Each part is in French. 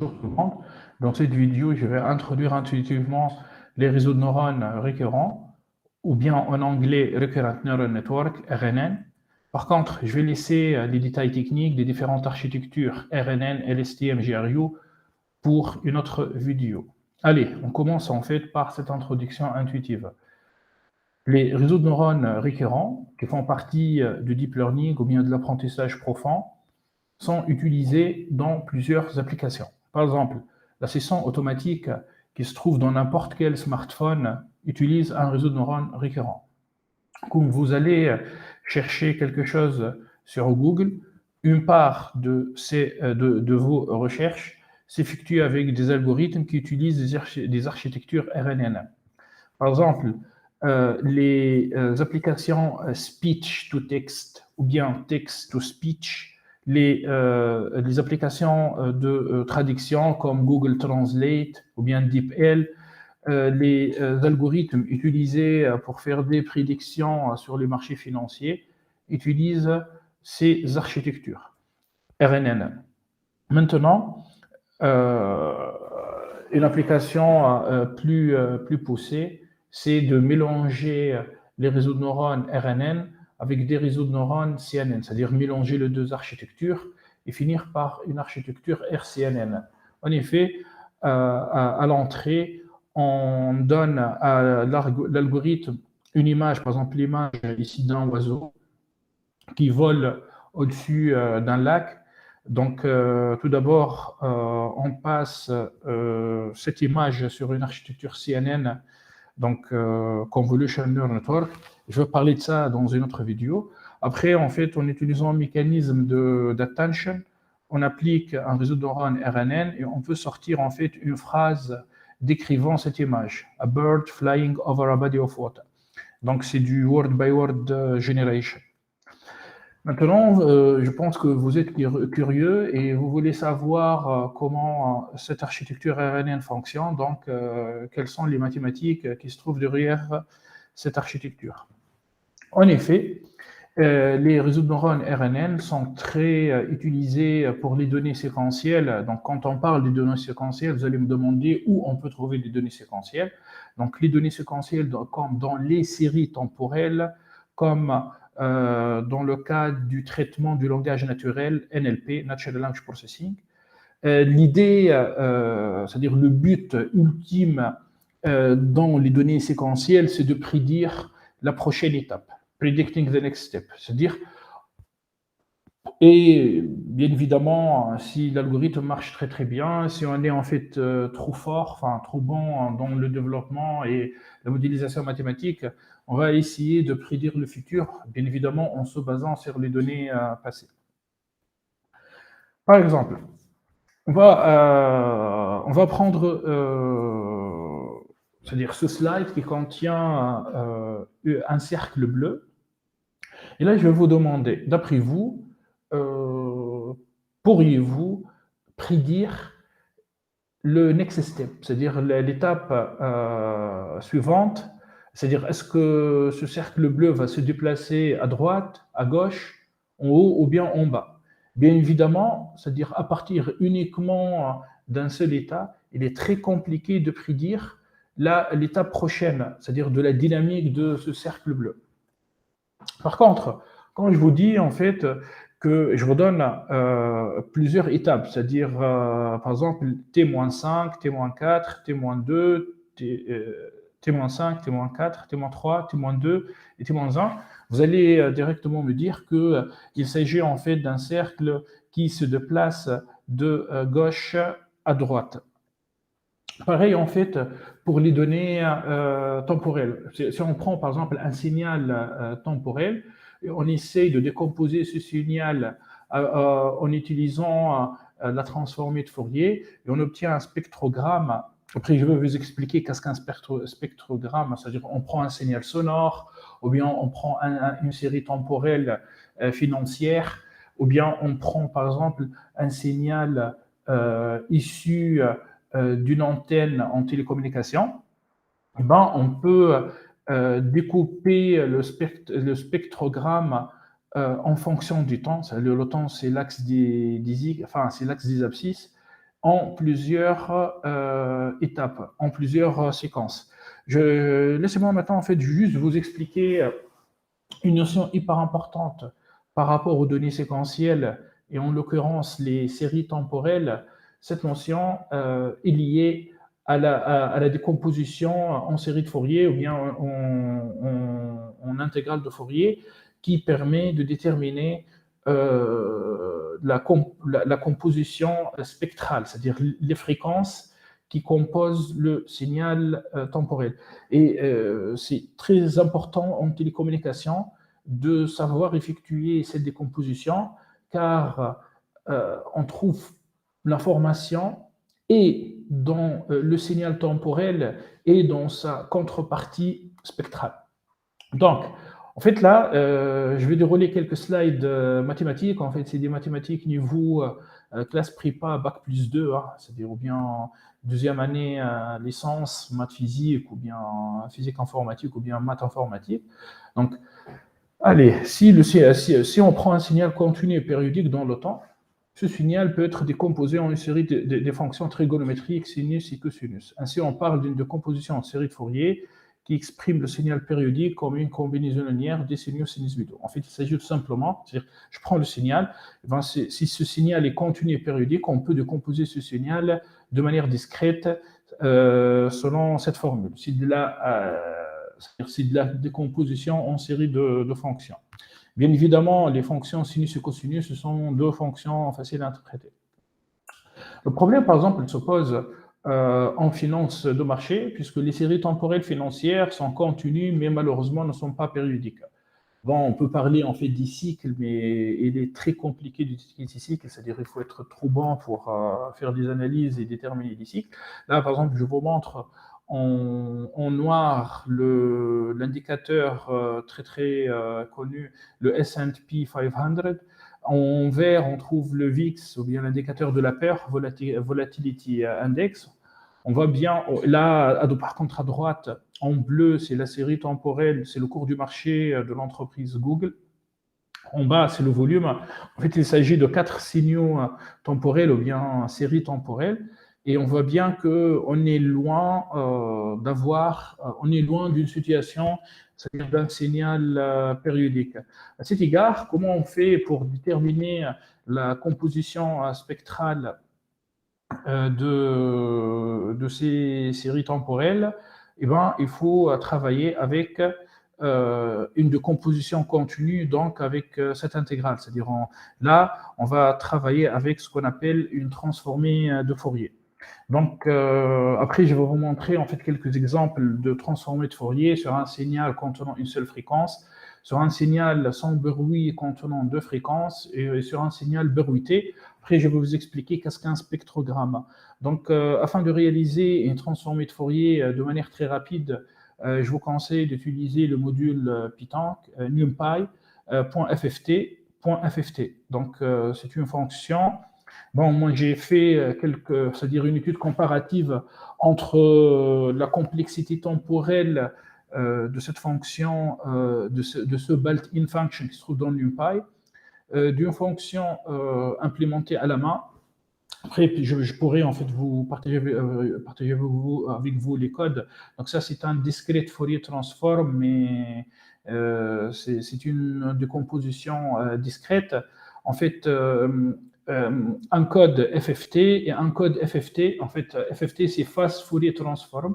Bonjour. Dans cette vidéo, je vais introduire intuitivement les réseaux de neurones récurrents, ou bien en anglais Recurrent Neural Network, RNN. Par contre, je vais laisser les détails techniques des différentes architectures RNN, LSTM, GRU pour une autre vidéo. Allez, on commence en fait par cette introduction intuitive. Les réseaux de neurones récurrents, qui font partie du deep learning ou bien de l'apprentissage profond, sont utilisés dans plusieurs applications. Par exemple, l'assistant automatique qui se trouve dans n'importe quel smartphone utilise un réseau de neurones récurrent. Quand vous allez chercher quelque chose sur Google, une part de vos recherches s'effectue avec des algorithmes qui utilisent des architectures RNN. Par exemple, les applications speech to text ou bien text to speech, les applications de traduction comme Google Translate ou bien DeepL, les algorithmes utilisés pour faire des prédictions sur les marchés financiers utilisent ces architectures RNN. Maintenant, une application plus poussée, c'est de mélanger les réseaux de neurones RNN avec des réseaux de neurones CNN, c'est-à-dire mélanger les deux architectures et finir par une architecture RCNN. En effet, à l'entrée, on donne à l'algorithme une image, par exemple l'image ici d'un oiseau qui vole au-dessus d'un lac. Donc, tout d'abord, on passe cette image sur une architecture CNN, donc Convolution Neural Network. Je vais parler de ça dans une autre vidéo. Après, en fait, en utilisant un mécanisme d'attention, on applique un réseau de neurones RNN et on peut sortir en fait une phrase décrivant cette image. A bird flying over a body of water. Donc, c'est du word by word generation. Maintenant, je pense que vous êtes curieux et vous voulez savoir comment cette architecture RNN fonctionne, donc quelles sont les mathématiques qui se trouvent derrière cette architecture. En effet, les réseaux de neurones RNN sont très utilisés pour les données séquentielles. Donc, quand on parle des données séquentielles, vous allez me demander où on peut trouver des données séquentielles. Donc, les données séquentielles, comme dans les séries temporelles, comme dans le cas du traitement du langage naturel, NLP, Natural Language Processing. L'idée, c'est-à-dire le but ultime dans les données séquentielles, c'est de prédire la prochaine étape, predicting the next step. C'est-à-dire, et bien évidemment, si l'algorithme marche très très bien, si on est en fait trop fort, enfin trop bon dans le développement et la modélisation mathématique, on va essayer de prédire le futur, bien évidemment en se basant sur les données passées. Par exemple, on va prendre c'est-à-dire ce slide qui contient un cercle bleu. Et là, je vais vous demander, d'après vous, pourriez-vous prédire le next step, c'est-à-dire l'étape suivante, c'est-à-dire est-ce que ce cercle bleu va se déplacer à droite, à gauche, en haut ou bien en bas? Bien évidemment, c'est-à-dire à partir uniquement d'un seul état, il est très compliqué de prédire l'étape prochaine, c'est-à-dire de la dynamique de ce cercle bleu. Par contre, quand je vous dis en fait que je vous donne plusieurs étapes, c'est-à-dire par exemple T-5, T-4, T-2, T-5, T-4, T-3, T-2 et T-1, vous allez directement me dire qu'il s'agit en fait d'un cercle qui se déplace de gauche à droite. Pareil, en fait, pour les données temporelles. Si on prend, par exemple, un signal temporel, on essaye de décomposer ce signal en utilisant la transformée de Fourier, et on obtient un spectrogramme. Après, je vais vous expliquer qu'est-ce qu'un spectrogramme, c'est-à-dire on prend un signal sonore, ou bien on prend une série temporelle financière, ou bien on prend, par exemple, un signal issu d'une antenne en télécommunication, eh ben, on peut découper le spectrogramme en fonction du temps. Le temps, c'est l'axe des abscisses. en plusieurs étapes, en plusieurs séquences. Laissez-moi maintenant en fait juste vous expliquer une notion hyper importante par rapport aux données séquentielles et en l'occurrence les séries temporelles. Cette notion est liée à la décomposition en série de Fourier ou bien en intégrale de Fourier qui permet de déterminer la composition spectrale, c'est-à-dire les fréquences qui composent le signal temporel. Et c'est très important en télécommunication de savoir effectuer cette décomposition car on trouve l'information et dans le signal temporel et dans sa contrepartie spectrale. Donc, en fait, là, je vais dérouler quelques slides mathématiques. En fait, c'est des mathématiques niveau classe prépa, bac plus 2, hein, c'est-à-dire ou bien deuxième année licence, maths physique, ou bien physique informatique, ou bien maths informatique. Donc, allez, si on prend un signal continu et périodique dans le temps, ce signal peut être décomposé en une série de fonctions trigonométriques, sinus et cosinus. Ainsi, on parle d'une décomposition en série de Fourier qui exprime le signal périodique comme une combinaison linéaire des sinus sinusoïdaux. En fait, il s'agit tout simplement, c'est-à-dire, je prends le signal, si ce signal est continu et périodique, on peut décomposer ce signal de manière discrète selon cette formule. C'est de la décomposition en série de fonctions. Bien évidemment, les fonctions sinus et cosinus, ce sont deux fonctions faciles à interpréter. Le problème, par exemple, il se pose en finance de marché, puisque les séries temporelles financières sont continues, mais malheureusement ne sont pas périodiques. Bon, on peut parler en fait des cycles, mais il est très compliqué d'utiliser ces cycles, c'est-à-dire qu'il faut être trop bon pour faire des analyses et déterminer des cycles. Là, par exemple, je vous montre en noir l'indicateur très connu, le S&P 500. En vert, on trouve le VIX, ou bien l'indicateur de la peur, Volatility Index. On voit bien, là, par contre, à droite, en bleu, c'est la série temporelle, c'est le cours du marché de l'entreprise Google. En bas, c'est le volume. En fait, il s'agit de 4 signaux temporels ou bien séries temporelles. Et on voit bien qu'on est loin on est loin d'une situation, c'est-à-dire d'un signal périodique. À cet égard, comment on fait pour déterminer la composition spectrale de ces séries temporelles? Eh ben, il faut travailler avec une décomposition continue, donc avec cette intégrale. C'est-à-dire, là, on va travailler avec ce qu'on appelle une transformée de Fourier. Donc, après, je vais vous montrer en fait quelques exemples de transformées de Fourier sur un signal contenant une seule fréquence, sur un signal sans bruit contenant deux fréquences et sur un signal bruité. Après, je vais vous expliquer qu'est-ce qu'un spectrogramme. Donc, afin de réaliser une transformée de Fourier de manière très rapide, je vous conseille d'utiliser le module Python numpy.fft. Donc, c'est une fonction. Bon, moi, j'ai fait c'est-à-dire une étude comparative entre la complexité temporelle de cette fonction, de ce built-in function qui se trouve dans NumPy, d'une fonction implémentée à la main. Après, je pourrais en fait vous partager avec vous les codes. Donc ça, c'est un discrete Fourier transform, mais c'est une décomposition discrète. En fait, un code FFT et un code FFT. En fait, FFT, c'est Fast Fourier Transform.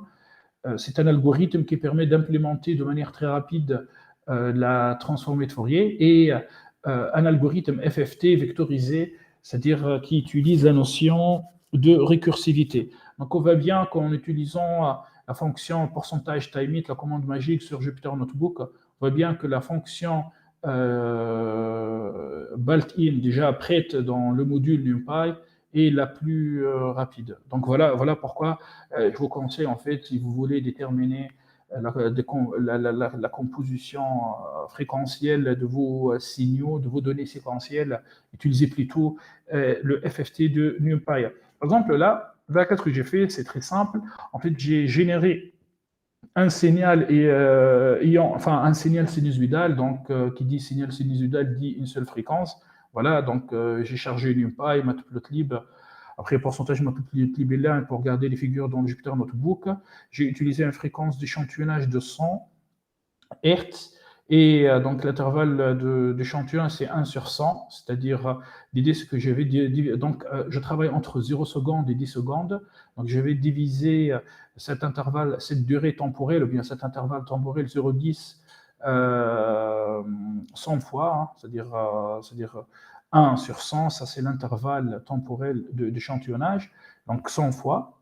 C'est un algorithme qui permet d'implémenter de manière très rapide la transformée de Fourier et un algorithme FFT vectorisé, c'est-à-dire qui utilise la notion de récursivité. Donc, on voit bien qu'en utilisant la fonction pourcentage time it, la commande magique sur Jupyter Notebook, on voit bien que la fonction built-in, déjà prête dans le module NumPy, est la plus rapide. Donc, voilà pourquoi je vous conseille, en fait, si vous voulez déterminer la composition fréquentielle de vos signaux, de vos données séquentielles, utilisez plutôt le FFT de NumPy. Par exemple, là, qu'est-ce que j'ai fait? C'est très simple. En fait, j'ai généré un signal un signal sinusoïdal, donc qui dit signal sinusoïdal dit une seule fréquence. Voilà, donc j'ai chargé NumPy, Matplotlib Après, pourcentage multiplié là pour regarder les figures dans le Jupyter Notebook. J'ai utilisé une fréquence d'échantillonnage de 100 Hz. Et donc, l'intervalle d'échantillon, c'est 1 sur 100, c'est-à-dire, l'idée, c'est que je vais donc, je travaille entre 0 secondes et 10 secondes. Donc, je vais diviser cet intervalle, cette durée temporelle, ou bien cet intervalle temporel 0,10 100 fois, hein, c'est-à-dire 1 sur 100, ça c'est l'intervalle temporel d'échantillonnage, donc 100 fois.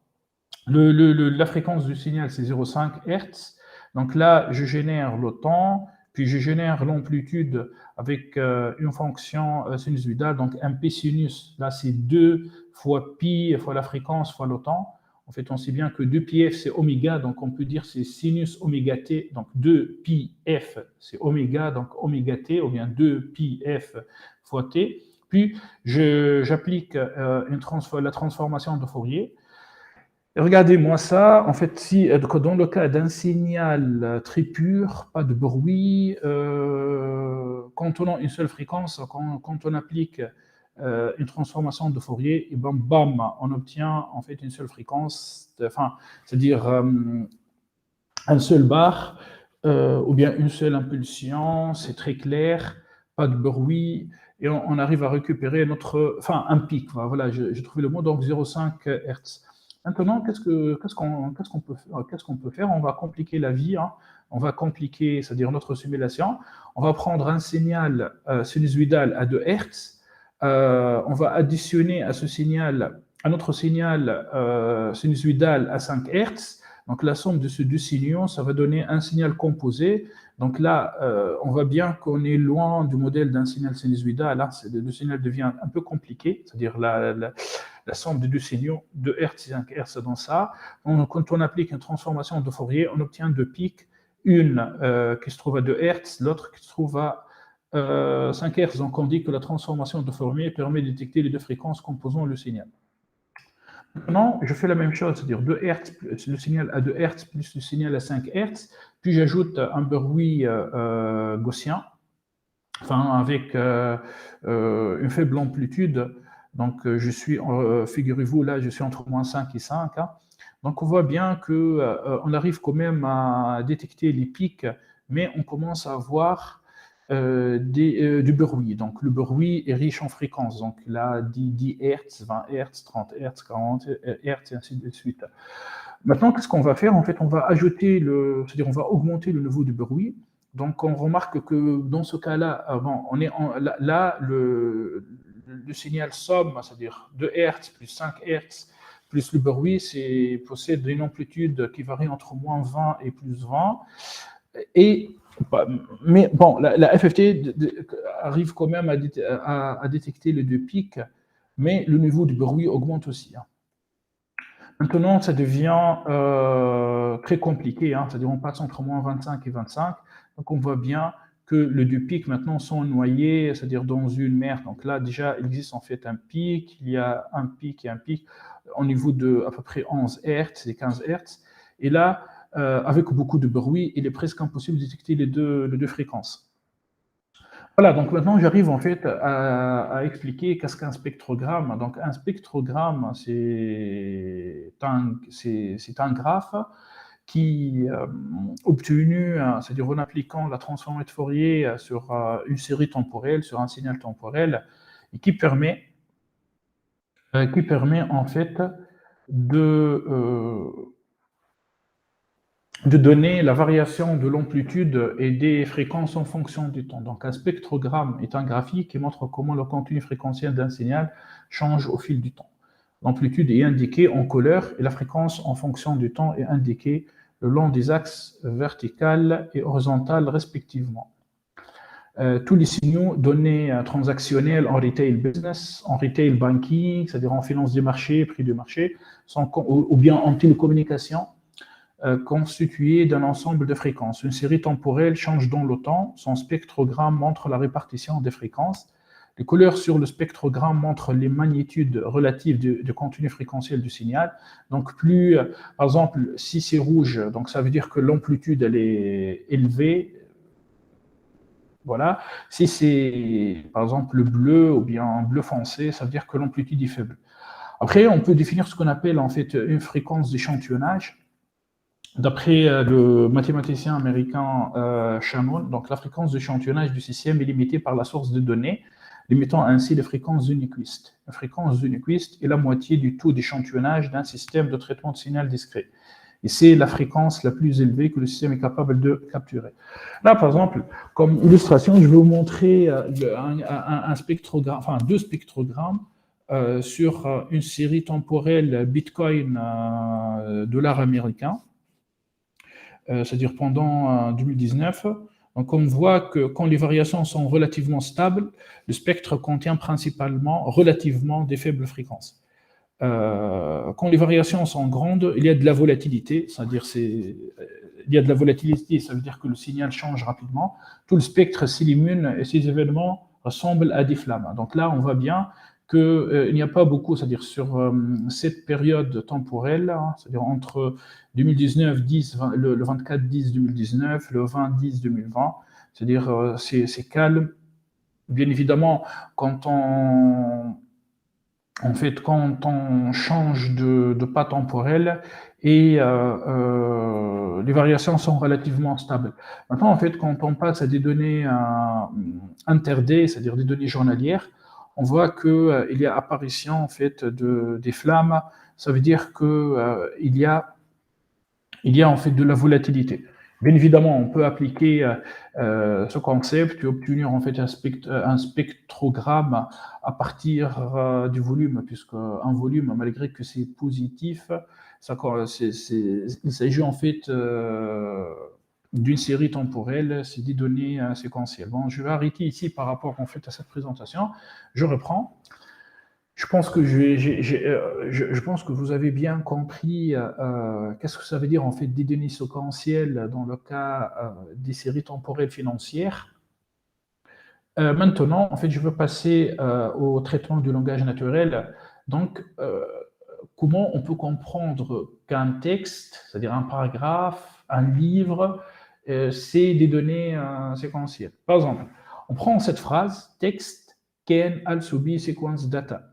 La fréquence du signal, c'est 0,5 Hz. Donc là, je génère le temps, puis je génère l'amplitude avec une fonction sinusoïdale, donc un P sinus. Là, c'est 2 fois pi fois la fréquence fois le temps. En fait, on sait bien que 2πf, c'est oméga, donc on peut dire c'est sinus oméga t. Donc 2πf, c'est oméga, donc oméga t, ou bien 2πf fois t. Puis, j'applique la transformation de Fourier. Et regardez-moi ça, en fait, si dans le cas d'un signal très pur, pas de bruit, contenant une seule fréquence, quand on applique une transformation de Fourier, et bam, bam, on obtient en fait une seule fréquence, enfin, c'est-à-dire un seul bar, ou bien une seule impulsion, c'est très clair, pas de bruit, et on arrive à récupérer enfin, un pic, voilà, j'ai trouvé le mot, donc 0,5 Hz. Maintenant, qu'est-ce qu'on peut faire? On va compliquer la vie, hein. On va compliquer, c'est-à-dire notre simulation. On va prendre un signal sinusoïdal à 2 Hz. On va additionner à ce signal, à notre signal sinusoïdal à 5 Hz. Donc la somme de ces deux signaux, ça va donner un signal composé. Donc là, on voit bien qu'on est loin du modèle d'un signal sinusoïdal. Là, le signal devient un peu compliqué, c'est-à-dire la somme des deux signaux, 2 Hz et 5 Hz dans ça. Quand on applique une transformation de Fourier, on obtient deux pics, une qui se trouve à 2 Hz, l'autre qui se trouve à 5 Hz. Donc on dit que la transformation de Fourier permet de détecter les deux fréquences composant le signal. Maintenant, je fais la même chose, c'est-à-dire 2 Hz, le signal à 2 Hz plus le signal à 5 Hz, puis j'ajoute un bruit gaussien, enfin avec une faible amplitude. Donc, figurez-vous, là, je suis entre moins 5 et 5. Hein. Donc, on voit bien qu'on arrive quand même à détecter les pics, mais on commence à avoir du bruit. Donc, le bruit est riche en fréquences. Donc, là, 10 Hz, 20 Hz, 30 Hz, 40 Hz, et ainsi de suite. Maintenant, qu'est-ce qu'on va faire? En fait, on va c'est-à-dire on va augmenter le niveau du bruit. Donc, on remarque que dans ce cas-là, là, le signal somme, c'est-à-dire 2 Hz plus 5 Hz plus le bruit, possède une amplitude qui varie entre moins 20 et plus 20. Mais bon, la FFT arrive quand même à détecter les deux pics, mais le niveau du bruit augmente aussi. Hein. Maintenant, ça devient très compliqué, hein, c'est-à-dire on passe entre moins 25 et 25, donc on voit bien que les deux pics maintenant sont noyés, c'est-à-dire dans une mer. Donc là, déjà, il existe en fait un pic, il y a un pic et un pic au niveau de à peu près 11 Hz et 15 Hz. Et là, avec beaucoup de bruit, il est presque impossible de détecter les deux fréquences. Voilà, donc maintenant j'arrive en fait à expliquer qu'est-ce qu'un spectrogramme. Donc un spectrogramme, c'est un graphe qui obtenu, c'est-à-dire en appliquant la transformée de Fourier sur une série temporelle, sur un signal temporel, et qui permet en fait de donner la variation de l'amplitude et des fréquences en fonction du temps. Donc un spectrogramme est un graphique qui montre comment le contenu fréquentiel d'un signal change au fil du temps. L'amplitude est indiquée en couleur et la fréquence en fonction du temps est indiquée le long des axes vertical et horizontal respectivement. Tous les signaux donnés transactionnels en retail business, en retail banking, c'est-à-dire en finance des marchés, prix du marché, ou bien en télécommunication, constitué d'un ensemble de fréquences. Une série temporelle change dans le temps. Son spectrogramme montre la répartition des fréquences. Les couleurs sur le spectrogramme montrent les magnitudes relatives du contenu fréquentiel du signal. Donc, par exemple, si c'est rouge, donc ça veut dire que l'amplitude elle est élevée. Voilà. Si c'est, par exemple, le bleu ou bien un bleu foncé, ça veut dire que l'amplitude est faible. Après, on peut définir ce qu'on appelle en fait une fréquence d'échantillonnage. D'après le mathématicien américain Shannon, donc la fréquence d'échantillonnage du système est limitée par la source de données, limitant ainsi les fréquences de Nyquist. La fréquence de Nyquist est la moitié du taux d'échantillonnage d'un système de traitement de signal discret. Et c'est la fréquence la plus élevée que le système est capable de capturer. Là, par exemple, comme illustration, je vais vous montrer un spectrogramme, enfin deux spectrogrammes sur une série temporelle Bitcoin dollar américain, c'est-à-dire pendant 2019. Donc, on voit que quand les variations sont relativement stables, le spectre contient principalement relativement des faibles fréquences. Quand les variations sont grandes, il y a de la volatilité, c'est-à-dire il y a de la volatilité, ça veut dire que le signal change rapidement. Tout le spectre s'illumine et ces événements ressemblent à des flammes. Donc là, on voit bien qu'il n'y a pas beaucoup, c'est-à-dire sur cette période temporelle, hein, c'est-à-dire entre 2019, 10, 20, le 24 10 2019, le 20 10 2020, c'est-à-dire c'est calme. Bien évidemment, quand on change de pas temporel et les variations sont relativement stables. Maintenant, en fait, quand on passe à des données inter-day, c'est-à-dire des données journalières, on voit qu'il y a apparition en fait des flammes. Ça veut dire qu'il il y a en fait de la volatilité. Bien évidemment, on peut appliquer ce concept et obtenir en fait un spectrogramme à partir du volume, puisque un volume, malgré que c'est positif, il s'agit en fait d'une série temporelle, c'est des données séquentielles. Bon, je vais arrêter ici par rapport en fait à cette présentation. Je reprends. Je pense que je pense que vous avez bien compris qu'est-ce que ça veut dire en fait des données séquentielles dans le cas des séries temporelles financières. Maintenant, en fait, je veux passer au traitement du langage naturel. Donc, comment on peut comprendre qu'un texte, c'est-à-dire un paragraphe, un livre, c'est des données séquentielles. Par exemple, on prend cette phrase text can also be sequence data.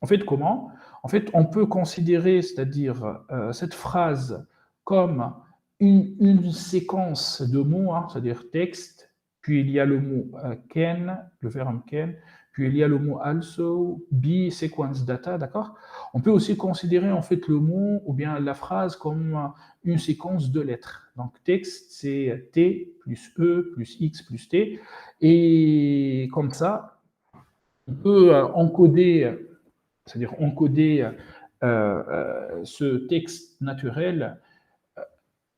En fait, comment? En fait, on peut considérer, c'est-à-dire cette phrase comme une séquence de mots, hein, c'est-à-dire texte, puis il y a le mot can, le verbe can, puis il y a le mot also, be, sequence data, d'accord? On peut aussi considérer en fait le mot ou bien la phrase comme une séquence de lettres. Donc texte, c'est T plus E plus X plus T. Et comme ça, on peut encoder, c'est-à-dire encoder ce texte naturel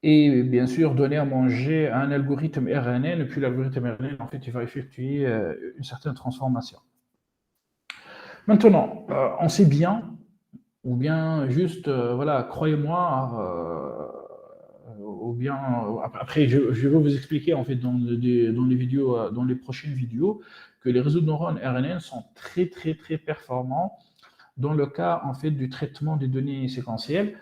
et bien sûr donner à manger à un algorithme RNN, et puis l'algorithme RNN, en fait, il va effectuer une certaine transformation. Maintenant, on sait bien, ou bien juste, voilà, croyez-moi, ou bien, après, je vais vous expliquer, en fait, dans les vidéos, dans les prochaines vidéos, que les réseaux de neurones RNN sont très, très, très performants dans le cas, en fait, du traitement des données séquentielles.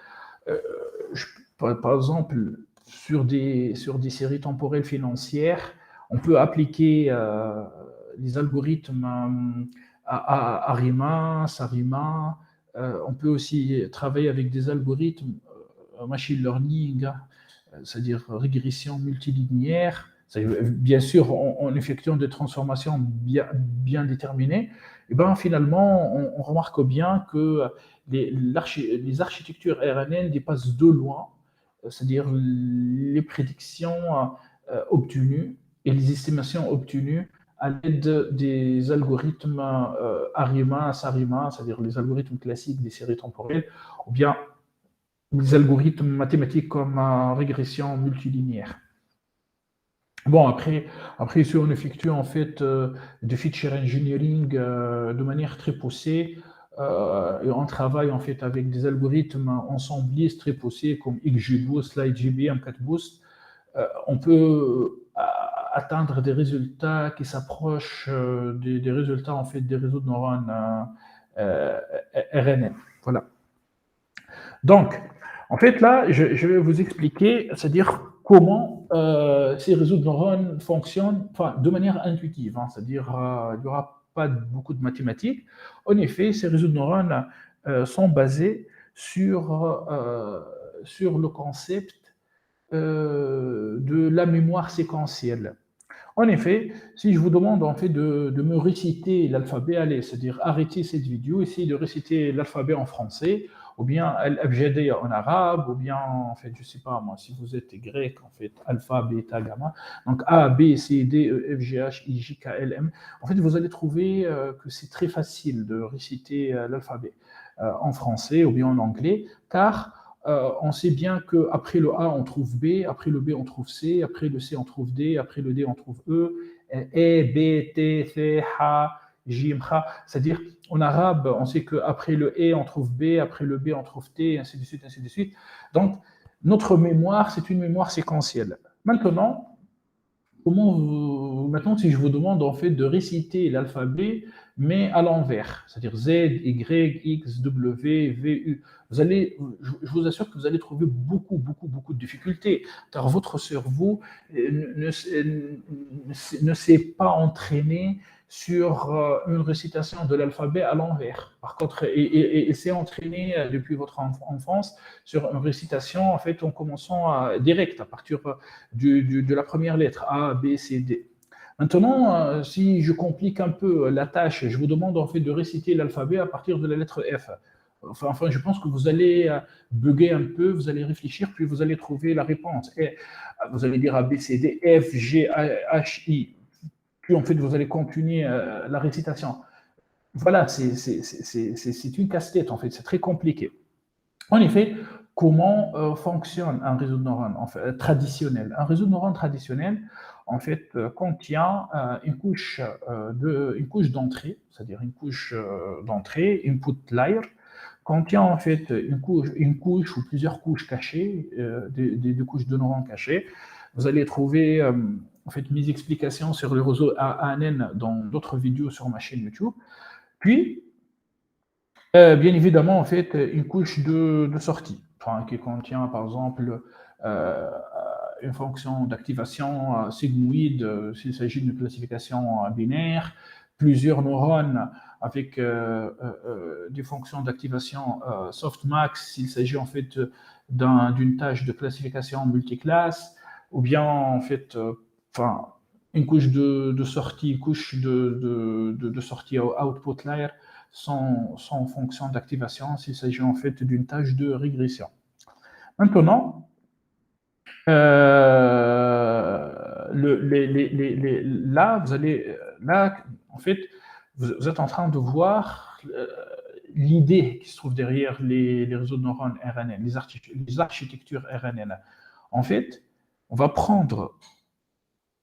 Par exemple, sur des séries temporelles financières, on peut appliquer les algorithmes ARIMA, SARIMA. On peut aussi travailler avec des algorithmes machine learning, c'est-à-dire régression multilinéaire, bien sûr en effectuant des transformations bien déterminées. Et ben, finalement, on remarque bien que les architectures RNN dépassent de loin, c'est-à-dire les prédictions obtenues et les estimations obtenues à l'aide des algorithmes ARIMA, SARIMA, c'est-à-dire les algorithmes classiques des séries temporelles, ou bien les algorithmes mathématiques comme régression multilinéaire. Bon, après, si on effectue en fait du feature engineering de manière très poussée, et on travaille en fait avec des algorithmes ensemblistes très poussés comme XGBoost, LightGB, M4Boost, on peut atteindre des résultats qui s'approchent des résultats en fait des réseaux de neurones RNN. Voilà. Donc, en fait, là, je vais vous expliquer, c'est-à-dire comment ces réseaux de neurones fonctionnent de manière intuitive, hein, c'est-à-dire il n'y aura pas beaucoup de mathématiques. En effet, ces réseaux de neurones sont basés sur le concept de la mémoire séquentielle. En effet, si je vous demande en fait de me réciter l'alphabet, allez, c'est-à-dire arrêtez cette vidéo, essayez de réciter l'alphabet en français, ou bien al-abjadiyya en arabe, ou bien en fait, je sais pas moi, si vous êtes grec, en fait, alpha, bêta, gamma, donc A, B, C, D, E, F, G, H, I, J, K, L, M. En fait, vous allez trouver que c'est très facile de réciter l'alphabet en français ou bien en anglais, car on sait bien qu'après le A, on trouve B, après le B, on trouve C, après le C, on trouve D, après le D, on trouve E, B, T, C, H, J, H. C'est-à-dire, en arabe, on sait qu'après le E, on trouve B, après le B, on trouve T, ainsi de suite, ainsi de suite. Donc, notre mémoire, c'est une mémoire séquentielle. Maintenant, si je vous demande en fait de réciter l'alphabet, mais à l'envers, c'est-à-dire Z, Y, X, W, V, U, je vous assure que vous allez trouver beaucoup de difficultés, car votre cerveau ne s'est pas entraîné sur une récitation de l'alphabet à l'envers. Par contre, il s'est entraîné depuis votre enfance sur une récitation en fait en commençant direct à partir de la première lettre A, B, C, D. Maintenant, si je complique un peu la tâche, je vous demande en fait de réciter l'alphabet à partir de la lettre F. Enfin, je pense que vous allez bugger un peu, vous allez réfléchir, puis vous allez trouver la réponse. Et vous allez dire A, B, C, D, F, G, H, I. Puis en fait, vous allez continuer la récitation. Voilà, c'est une casse-tête en fait, c'est très compliqué. En effet, comment fonctionne un réseau de neurones en fait, traditionnel? Un réseau de neurones traditionnel, en fait, contient une couche d'entrée, c'est-à-dire une couche d'entrée, input layer, contient en fait une couche ou plusieurs couches cachées, des couches de neurones cachées. Vous allez trouver en fait mes explications sur le réseau ANN dans d'autres vidéos sur ma chaîne YouTube. Puis, bien évidemment, en fait, une couche de sortie, enfin, qui contient, par exemple, une fonction d'activation sigmoïde s'il s'agit d'une classification binaire, plusieurs neurones avec des fonctions d'activation softmax s'il s'agit en fait d'une tâche de classification multiclasse, ou bien en fait, enfin, une couche de sortie, une couche de sortie au output layer sans fonction d'activation s'il s'agit en fait d'une tâche de régression. Maintenant, là, en fait, vous êtes en train de voir l'idée qui se trouve derrière les réseaux de neurones RNN, les architectures RNN. En fait, on va prendre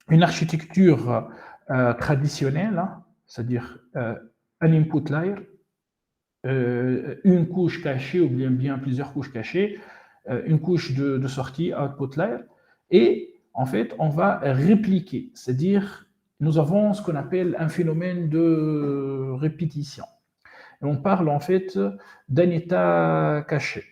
une architecture traditionnelle, hein, c'est-à-dire un input layer, une couche cachée ou bien plusieurs couches cachées, une couche de sortie, output layer, et en fait, on va répliquer, c'est-à-dire nous avons ce qu'on appelle un phénomène de répétition. Et on parle en fait d'un état caché.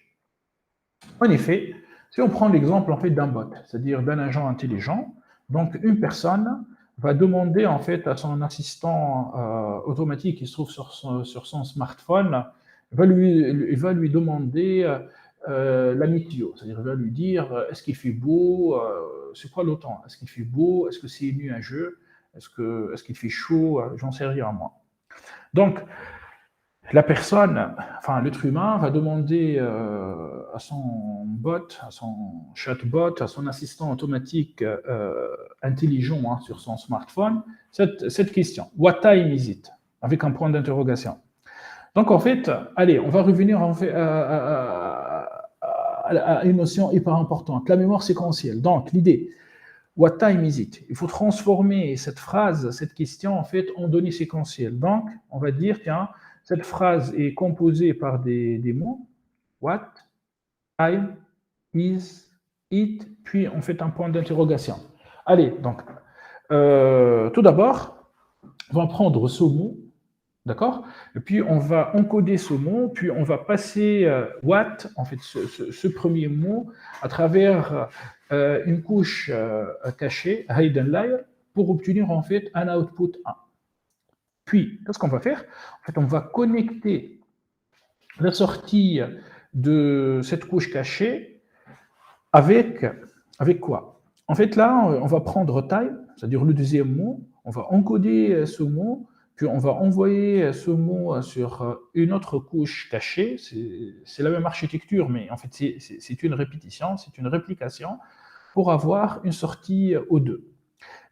En effet, si on prend l'exemple en fait d'un bot, c'est-à-dire d'un agent intelligent, donc une personne va demander en fait à son assistant automatique qui se trouve sur son smartphone, il va lui demander la météo, c'est-à-dire il va lui dire est-ce qu'il fait beau, c'est quoi le temps, est-ce qu'il fait beau, est-ce que c'est nuageux, est-ce qu'il fait chaud, j'en sais rien moi. Donc la personne, enfin l'être humain, va demander à son bot, à son chatbot, à son assistant automatique intelligent hein, sur son smartphone, cette question. What time is it? Avec un point d'interrogation. Donc en fait, allez, on va revenir en fait, à une notion hyper importante, la mémoire séquentielle. Donc l'idée, what time is it? Il faut transformer cette phrase, cette question en fait en données séquentielles. Donc on va dire, tiens, cette phrase est composée par des mots. What, time, is, it, puis on fait un point d'interrogation. Allez, donc, tout d'abord, on va prendre ce mot, d'accord? Et puis on va encoder ce mot, puis on va passer what, en fait, ce premier mot, à travers une couche cachée, hidden layer, pour obtenir en fait un output 1. Puis, qu'est-ce qu'on va faire? En fait, on va connecter la sortie de cette couche cachée avec, avec quoi? En fait, là, on va prendre time, c'est-à-dire le deuxième mot, on va encoder ce mot, puis on va envoyer ce mot sur une autre couche cachée. C'est la même architecture, mais en fait, c'est une répétition, c'est une réplication pour avoir une sortie O2.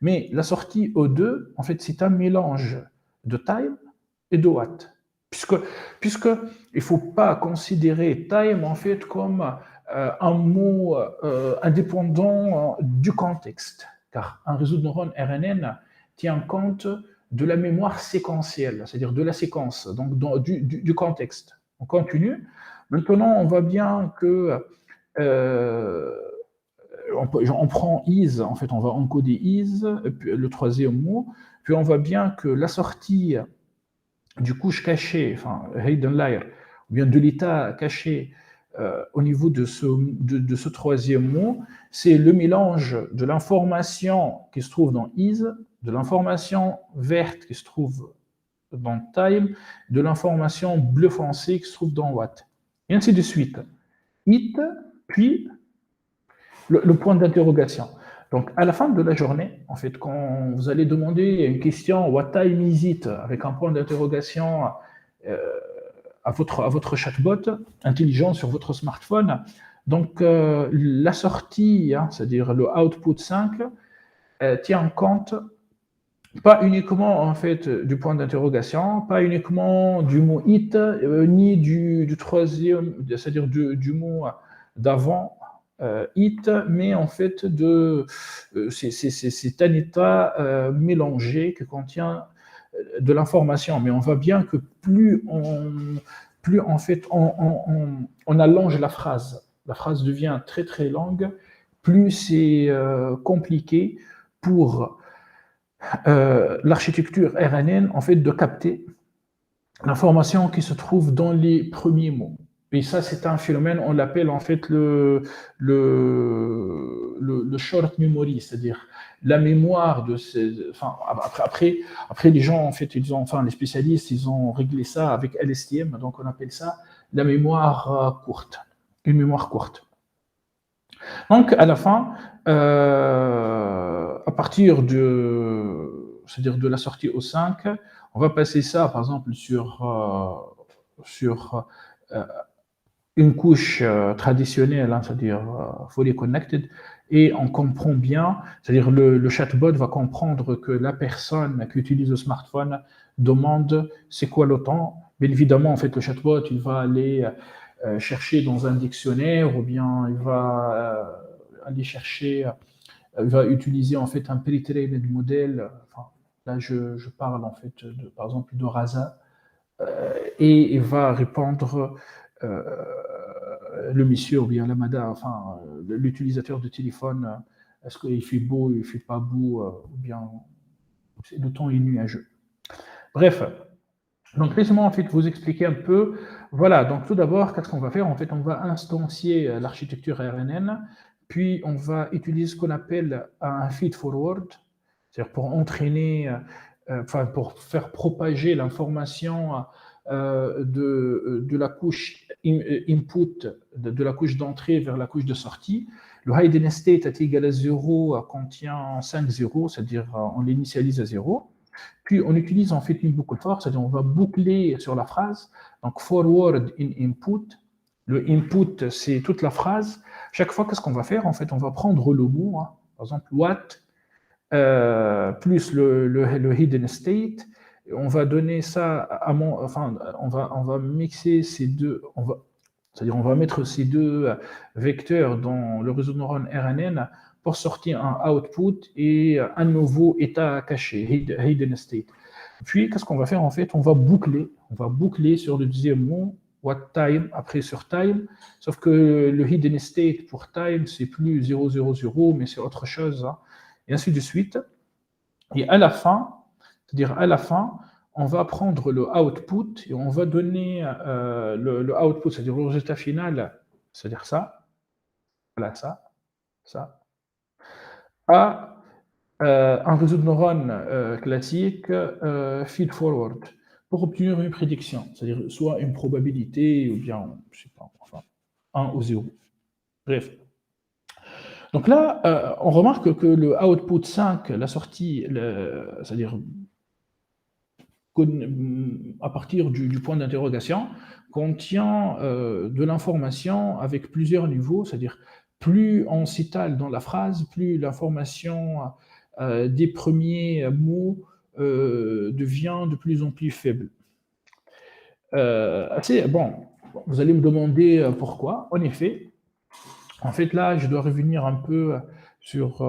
Mais la sortie O2, en fait, c'est un mélange de time et de watt. Puisque, puisque il ne faut pas considérer time en fait comme un mot indépendant du contexte, car un réseau de neurones RNN tient compte de la mémoire séquentielle, c'est-à-dire de la séquence, donc du contexte. On continue. Maintenant, on voit bien que euh, on prend is, en fait, on va encoder is, le troisième mot, puis on voit bien que la sortie du couche caché, enfin, hidden layer, ou bien de l'état caché au niveau de ce troisième mot, c'est le mélange de l'information qui se trouve dans is, de l'information verte qui se trouve dans time, de l'information bleu foncé qui se trouve dans what. Et ainsi de suite. It, puis le point d'interrogation. Donc, à la fin de la journée, en fait, quand vous allez demander une question, what time is it, avec un point d'interrogation euh, à votre chatbot intelligent sur votre smartphone, donc la sortie, hein, c'est-à-dire le output 5, tient compte pas uniquement en fait du point d'interrogation, pas uniquement du mot it, ni du troisième, c'est-à-dire du mot d'avant it, mais en fait c'est un état mélangé qui contient de l'information. Mais on voit bien que plus en fait on allonge la phrase devient très très longue, plus c'est compliqué pour l'architecture RNN, en fait, de capter l'information qui se trouve dans les premiers mots. Et ça, c'est un phénomène, on l'appelle en fait le short memory, c'est-à-dire la mémoire de ces. Enfin, après, les gens, en fait, enfin, les spécialistes, ils ont réglé ça avec LSTM, donc on appelle ça la mémoire courte, une mémoire courte. Donc, à la fin, à partir c'est-à-dire de la sortie au 5, on va passer ça, par exemple, sur une couche traditionnelle, hein, c'est-à-dire fully connected, et on comprend bien, c'est-à-dire le chatbot va comprendre que la personne qui utilise le smartphone demande c'est quoi le temps. Bien évidemment, en fait, le chatbot, il va aller chercher dans un dictionnaire ou bien il va aller chercher, il va utiliser en fait un pre-trained modèle. Enfin, là, je parle en fait par exemple de Rasa et il va répondre euh, le monsieur ou bien l'amada, enfin l'utilisateur de téléphone, est-ce qu'il fait beau, il fait pas beau, ou bien le temps est nuageux. Bref, donc laissez-moi en fait vous expliquer un peu. Voilà, donc tout d'abord, qu'est-ce qu'on va faire? En fait, on va instancier l'architecture RNN, puis on va utiliser ce qu'on appelle un feed-forward, c'est-à-dire pour entraîner, enfin pour faire propager l'information de la couche input, de la couche d'entrée vers la couche de sortie. Le hidden state est égal à 0 contient 5 zéros, c'est-à-dire on l'initialise à 0. Puis on utilise en fait une boucle for, c'est-à-dire on va boucler sur la phrase. Donc forward in input. Le input, c'est toute la phrase. Chaque fois, qu'est-ce qu'on va faire? En fait, on va prendre le mot, hein, par exemple, what, plus le hidden state. On va donner ça à mon, enfin, on va mixer ces deux, c'est-à-dire on va mettre ces deux vecteurs dans le réseau de neurones RNN pour sortir un output et un nouveau état caché, hidden state. Puis, qu'est-ce qu'on va faire en fait? On va boucler sur le deuxième mot, what time, après sur time, sauf que le hidden state pour time, c'est plus 000, mais c'est autre chose, hein, et ainsi de suite. Et à la fin, c'est-à-dire à la fin, on va prendre le output et on va donner le output, c'est-à-dire le résultat final, c'est-à-dire ça, voilà ça, à un réseau de neurones classique feed-forward. pour obtenir une prédiction, c'est-à-dire soit une probabilité ou bien, je sais pas, enfin, 1 ou 0. Bref. Donc là, on remarque que le output 5, la sortie, c'est-à-dire à partir du point d'interrogation, contient de l'information avec plusieurs niveaux, c'est-à-dire plus on s'étale dans la phrase, plus l'information des premiers mots devient de plus en plus faible. Bon, vous allez me demander pourquoi. En effet, en fait, là, je dois revenir un peu sur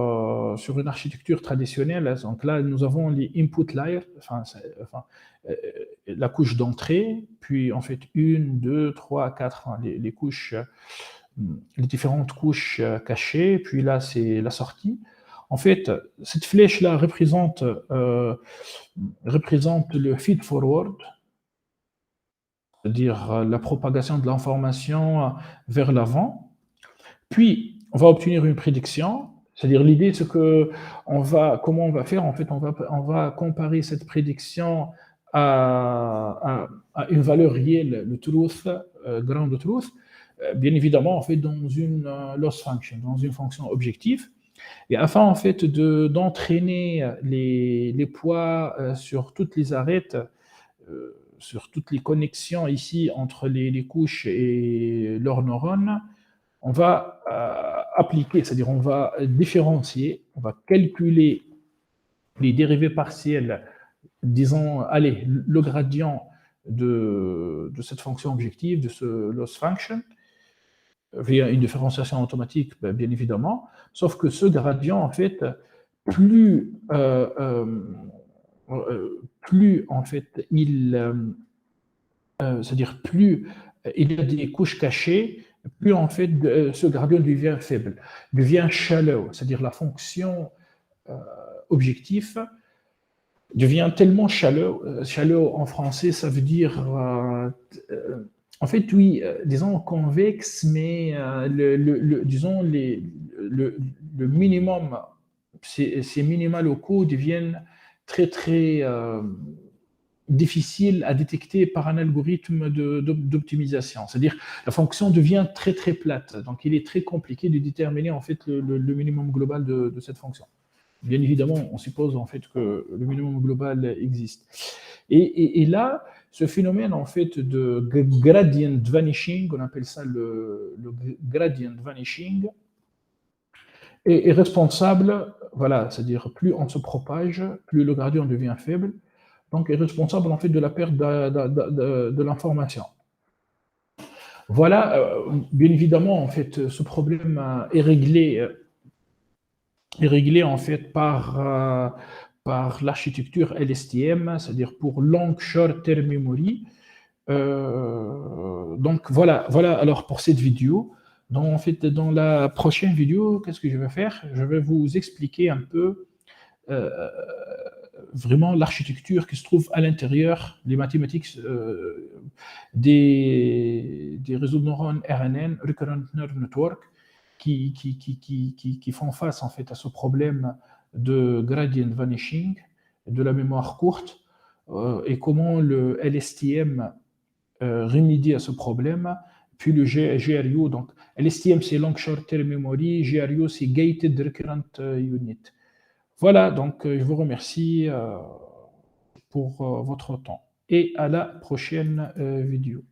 une architecture traditionnelle. Donc là, nous avons les input layers, la couche d'entrée, puis en fait, une, deux, trois, quatre, hein, les couches, les différentes couches cachées, puis là, c'est la sortie. En fait, cette flèche-là représente le feed-forward, c'est-à-dire la propagation de l'information vers l'avant. Puis, on va obtenir une prédiction, c'est-à-dire l'idée, c'est que comment on va faire? En fait, on va comparer cette prédiction à une valeur réelle, le truth, ground truth, bien évidemment, en fait, dans une loss function, dans une fonction objective. Et afin, en fait, d'entraîner les poids sur toutes les arêtes, sur toutes les connexions ici entre les couches et leurs neurones, on va appliquer, c'est-à-dire on va différencier, on va calculer les dérivés partiels, disons, allez, le gradient de cette fonction objective, de ce loss function, via une différenciation automatique, bien évidemment, sauf que ce gradient, en fait, plus, plus en fait, c'est-à-dire plus il y a des couches cachées, plus en fait ce gradient devient faible, devient shallow, c'est-à-dire la fonction objectif devient tellement shallow. Shallow en français, ça veut dire en fait, oui, disons convexe, mais disons le minimum, ces minima locaux deviennent très très difficiles à détecter par un algorithme d'optimisation. C'est-à-dire la fonction devient très très plate. Donc il est très compliqué de déterminer en fait le minimum global de cette fonction. Bien évidemment, on suppose en fait que le minimum global existe. Et là, ce phénomène en fait de gradient vanishing, on appelle ça le gradient vanishing, est responsable, voilà, c'est-à-dire plus on se propage, plus le gradient devient faible, donc est responsable en fait de la perte de l'information. Voilà, bien évidemment, en fait, ce problème est réglé en fait par l'architecture LSTM, c'est-à-dire pour Long Short Term Memory. Donc voilà alors pour cette vidéo. En fait, dans la prochaine vidéo, qu'est-ce que je vais faire? Je vais vous expliquer un peu euh, vraiment l'architecture qui se trouve à l'intérieur, les mathématiques des réseaux de neurones RNN, Recurrent Neural Network, qui font face en fait à ce problème de gradient vanishing, de la mémoire courte, et comment le LSTM remédie à ce problème, puis le GRU. Donc, LSTM, c'est Long Short Term Memory, GRU, c'est Gated Recurrent Unit. Voilà, donc je vous remercie pour votre temps et à la prochaine vidéo.